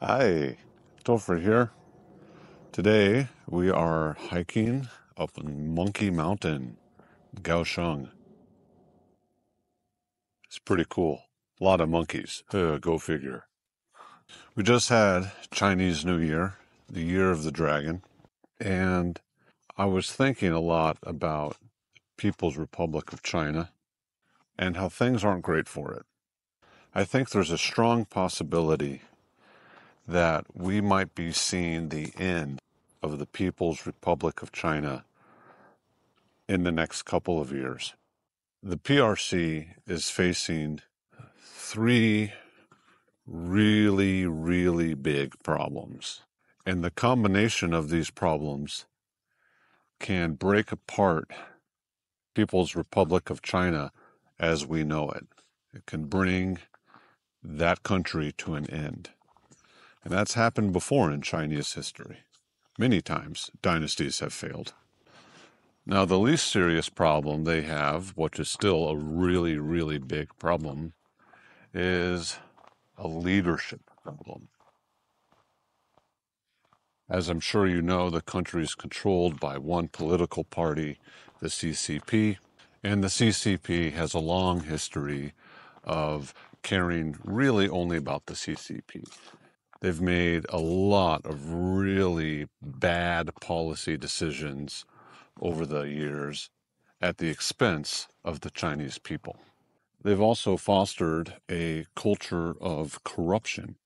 Hi, Topher here. Today we are hiking up Monkey Mountain, Kaohsiung. It's pretty cool. A lot of monkeys. Go figure. We just had Chinese New Year, the Year of the Dragon, and I was thinking a lot about People's Republic of China and how things aren't great for it. I think there's a strong possibility that we might be seeing the end of the People's Republic of China in the next couple of years. The PRC is facing three really big problems. And the combination of these problems can break apart People's Republic of China as we know it. It can bring that country to an end. And that's happened before in Chinese history. Many times, dynasties have failed. Now, the least serious problem they have, which is still a really big problem, is a leadership problem. As I'm sure you know, the country is controlled by one political party, the CCP, and the CCP has a long history of caring really only about the CCP. They've made a lot of really bad policy decisions over the years at the expense of the Chinese people. They've also fostered a culture of corruption.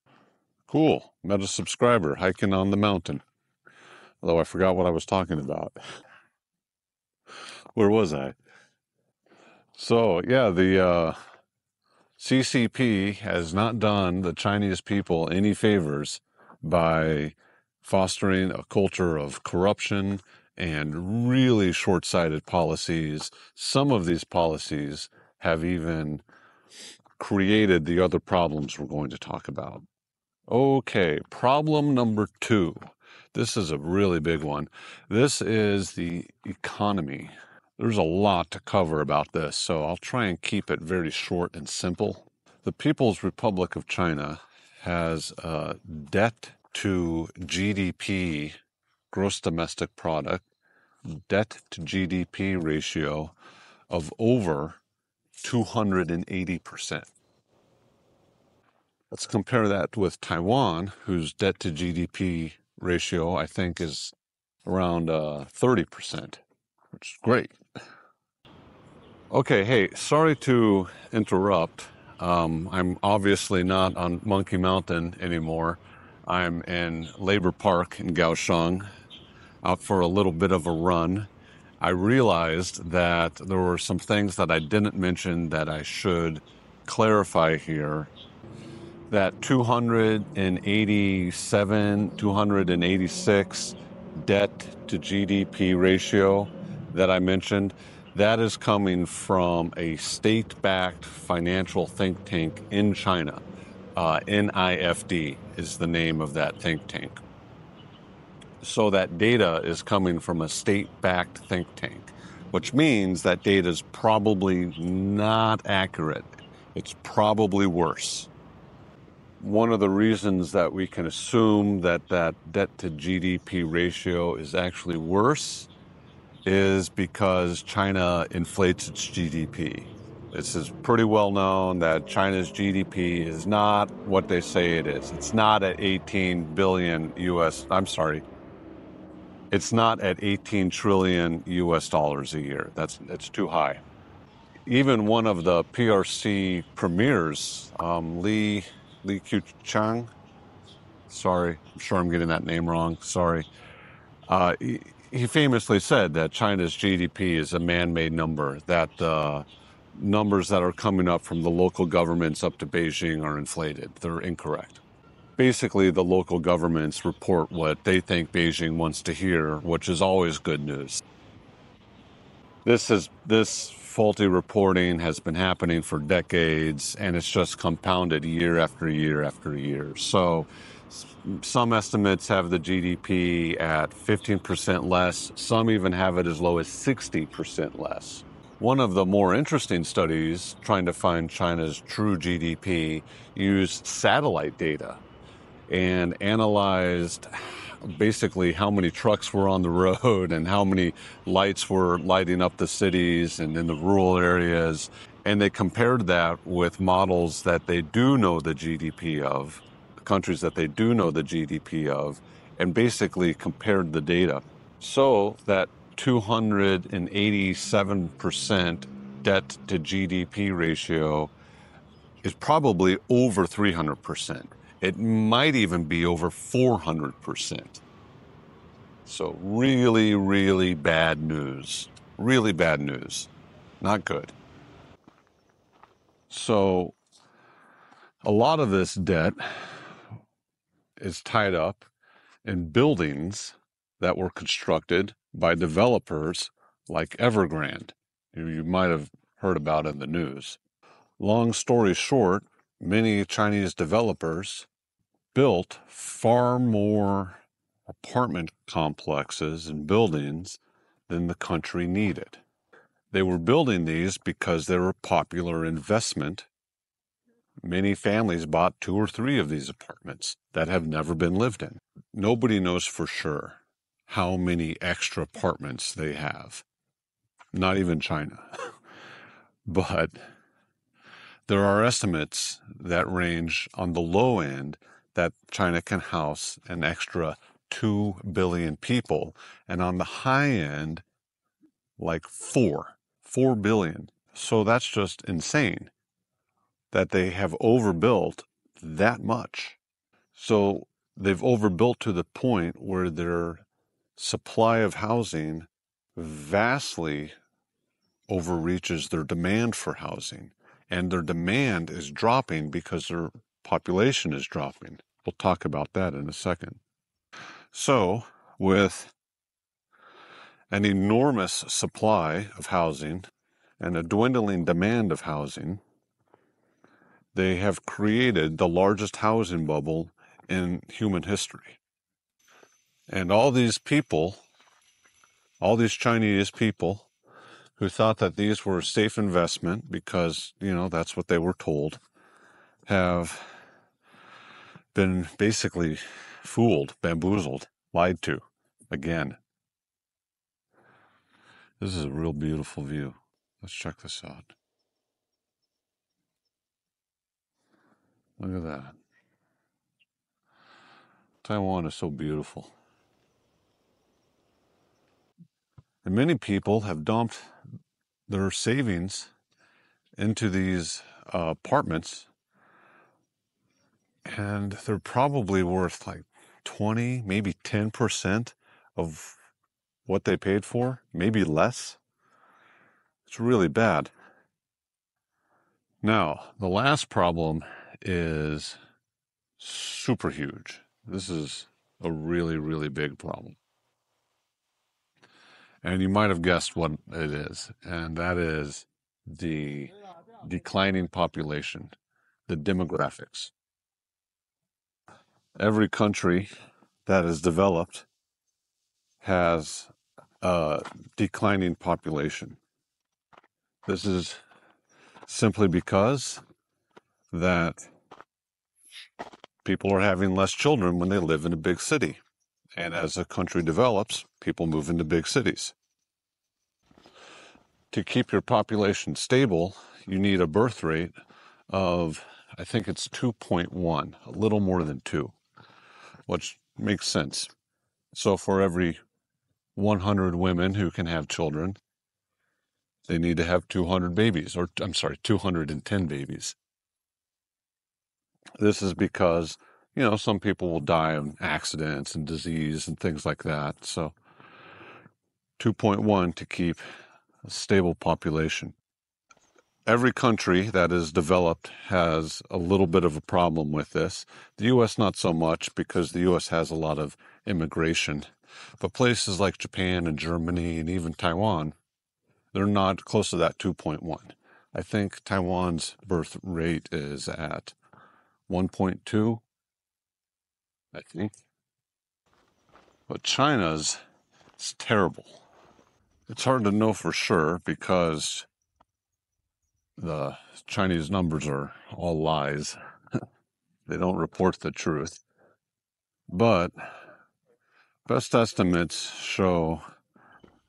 Cool, met a subscriber hiking on the mountain. Although I forgot what I was talking about. Where was I? So, yeah, the CCP has not done the Chinese people any favors by fostering a culture of corruption and really short-sighted policies. Some of these policies have even created the other problems we're going to talk about. Okay, problem number 2. This is a really big one. This is the economy. There's a lot to cover about this, so I'll try and keep it very short and simple. The People's Republic of China has a debt to GDP, gross domestic product, debt to GDP ratio of over 280%. Let's compare that with Taiwan, whose debt to GDP ratio, I think, is around 30%, which is great. Okay, hey, sorry to interrupt. I'm obviously not on Monkey Mountain anymore. I'm in Labor Park in Kaohsiung, out for a little bit of a run. I realized that there were some things that I didn't mention that I should clarify here. That 287, 286 debt to GDP ratio that I mentioned, that is coming from a state-backed financial think tank in China. NIFD is the name of that think tank. So that data is coming from a state-backed think tank, which means that data is probably not accurate. It's probably worse. One of the reasons that we can assume that that debt to GDP ratio is actually worse is because China inflates its GDP. This is pretty well known that China's GDP is not what they say it is. It's not at 18 billion it's not at 18 trillion US dollars a year. It's too high. Even one of the PRC premiers, Li Keqiang, sorry, I'm sure I'm getting that name wrong, sorry. He famously said that China's GDP is a man-made number, that the numbers that are coming up from the local governments up to Beijing are inflated. They're incorrect. Basically, the local governments report what they think Beijing wants to hear, which is always good news. This faulty reporting has been happening for decades, and it's just compounded year after year after year. So some estimates have the GDP at 15% less. Some even have it as low as 60% less. One of the more interesting studies trying to find China's true GDP used satellite data. and analyzed basically how many trucks were on the road and how many lights were lighting up the cities and in the rural areas. And they compared that with models that they do know the GDP of, countries that they do know the GDP of, and basically compared the data. So that 287% debt to GDP ratio is probably over 300%. It might even be over 400%. So really, really bad news. Really bad news. Not good. So a lot of this debt is tied up in buildings that were constructed by developers like Evergrande, who you might have heard about in the news. Long story short, many Chinese developers built far more apartment complexes and buildings than the country needed. They were building these because they were a popular investment. Many families bought 2 or 3 of these apartments that have never been lived in. Nobody knows for sure how many extra apartments they have. Not even China. But there are estimates that range on the low end that China can house an extra 2 billion people, and on the high end, like 4 billion. So that's just insane that they have overbuilt that much. So they've overbuilt to the point where their supply of housing vastly overreaches their demand for housing. And their demand is dropping because their population is dropping. We'll talk about that in a second. So, with an enormous supply of housing and a dwindling demand of housing, they have created the largest housing bubble in human history. And all these people, all these Chinese people who thought that these were a safe investment because, that's what they were told, have been basically fooled, bamboozled, lied to again. This is a real beautiful view. Let's check this out. Look at that. Taiwan is so beautiful. And many people have dumped their savings into these apartments, and they're probably worth like 20, maybe 10% of what they paid for, maybe less. It's really bad. Now, the last problem is super huge. This is a really, really big problem. And you might have guessed what it is, and that is the declining population, the demographics. Every country that is developed has a declining population. This is simply because that people are having less children when they live in a big city. And as a country develops, people move into big cities. To keep your population stable, you need a birth rate of, I think it's 2.1, a little more than 2, which makes sense. So for every 100 women who can have children, they need to have 200 babies, 210 babies. This is because, some people will die of accidents and disease and things like that. So 2.1 to keep a stable population. Every country that is developed has a little bit of a problem with this. The U.S. not so much, because the U.S. has a lot of immigration. But places like Japan and Germany and even Taiwan, they're not close to that 2.1. I think Taiwan's birth rate is at 1.2, I think. But China's is terrible. It's hard to know for sure because the Chinese numbers are all lies. They don't report the truth. But best estimates show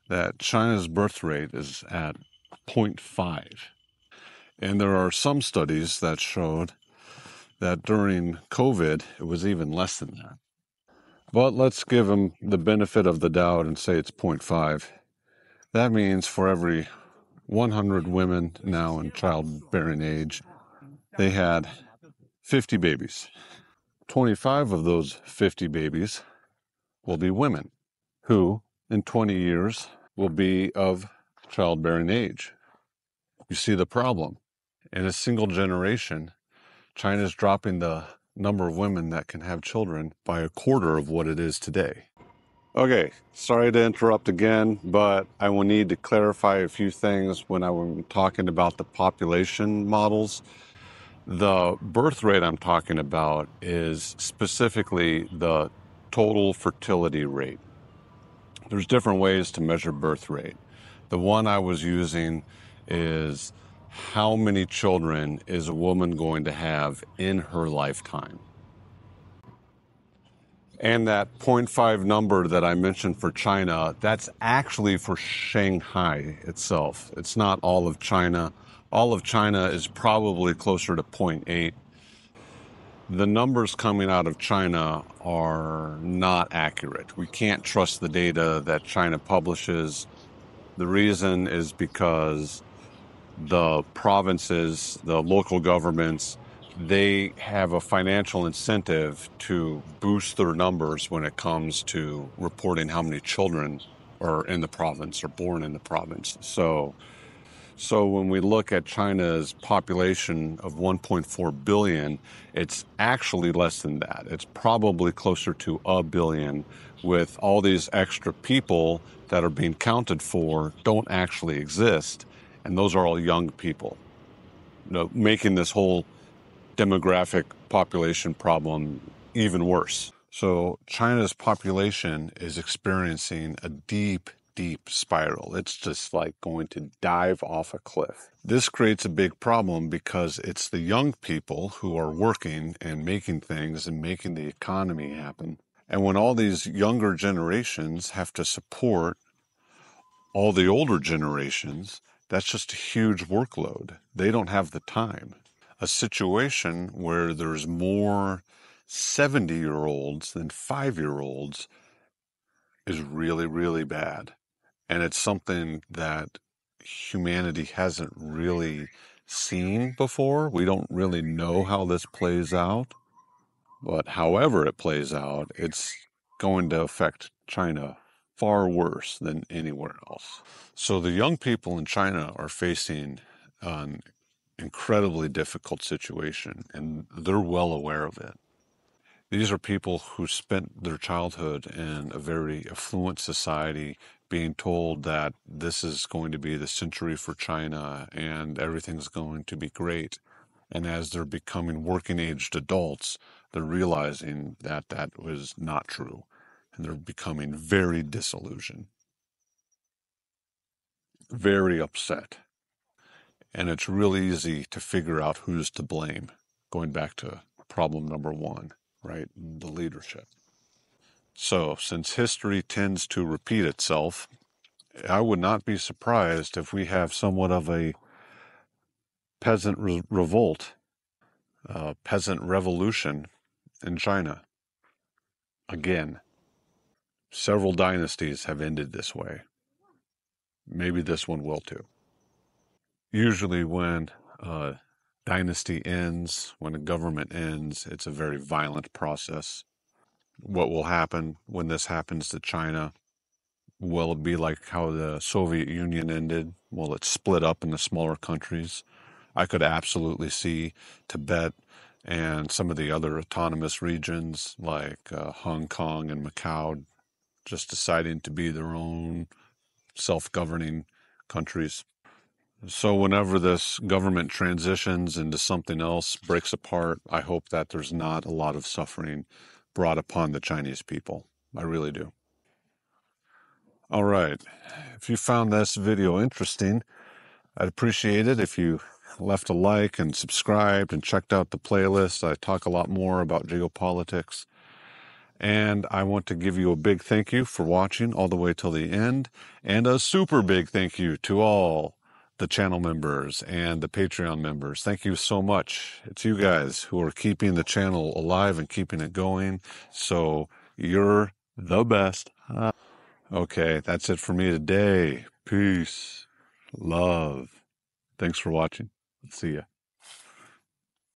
that China's birth rate is at 0.5. And there are some studies that showed that during COVID, it was even less than that. But let's give them the benefit of the doubt and say it's 0.5. That means for every 100 women now in childbearing age, they had 50 babies. 25 of those 50 babies will be women who, in 20 years, will be of childbearing age. You see the problem. In a single generation, China's dropping the number of women that can have children by a quarter of what it is today. Okay, sorry to interrupt again, but I will need to clarify a few things when I'm talking about the population models. The birth rate I'm talking about is specifically the total fertility rate. There's different ways to measure birth rate. The one I was using is how many children is a woman going to have in her lifetime. And that 0.5 number that I mentioned for China, that's actually for Shanghai itself. It's not all of China. All of China is probably closer to 0.8. The numbers coming out of China are not accurate. We can't trust the data that China publishes. The reason is because the provinces, the local governments, they have a financial incentive to boost their numbers when it comes to reporting how many children are in the province or born in the province. So when we look at China's population of 1.4 billion, it's actually less than that. It's probably closer to a billion, with all these extra people that are being counted for don't actually exist. And those are all young people, making this whole demographic population problem even worse. So China's population is experiencing a deep spiral. It's just like going to dive off a cliff. This creates a big problem because it's the young people who are working and making things and making the economy happen. And when all these younger generations have to support all the older generations, that's just a huge workload. They don't have the time. A situation where there's more 70-year-olds than 5-year-olds is really, really bad. And it's something that humanity hasn't really seen before. We don't really know how this plays out. But however it plays out, it's going to affect China far worse than anywhere else. So the young people in China are facing an incredibly difficult situation, and they're well aware of it. These are people who spent their childhood in a very affluent society, being told that this is going to be the century for China and everything's going to be great. And as they're becoming working-aged adults, they're realizing that that was not true. And they're becoming very disillusioned, very upset. And it's really easy to figure out who's to blame, going back to problem number one, right? The leadership. So since history tends to repeat itself, I would not be surprised if we have somewhat of a peasant revolt, peasant revolution in China. Again, several dynasties have ended this way. Maybe this one will too. Usually when a dynasty ends, when a government ends, it's a very violent process. What will happen when this happens to China? Will it be like how the Soviet Union ended? Will it split up into smaller countries? I could absolutely see Tibet and some of the other autonomous regions like Hong Kong and Macau just deciding to be their own self-governing countries. So whenever this government transitions into something else, breaks apart, I hope that there's not a lot of suffering brought upon the Chinese people. I really do. All right. If you found this video interesting, I'd appreciate it if you left a like and subscribed and checked out the playlist. I talk a lot more about geopolitics. And I want to give you a big thank you for watching all the way till the end, and a super big thank you to all the channel members and the Patreon members. Thank you so much. It's you guys who are keeping the channel alive and keeping it going. So you're the best. Okay, that's it for me today. Peace. Love. Thanks for watching. See ya.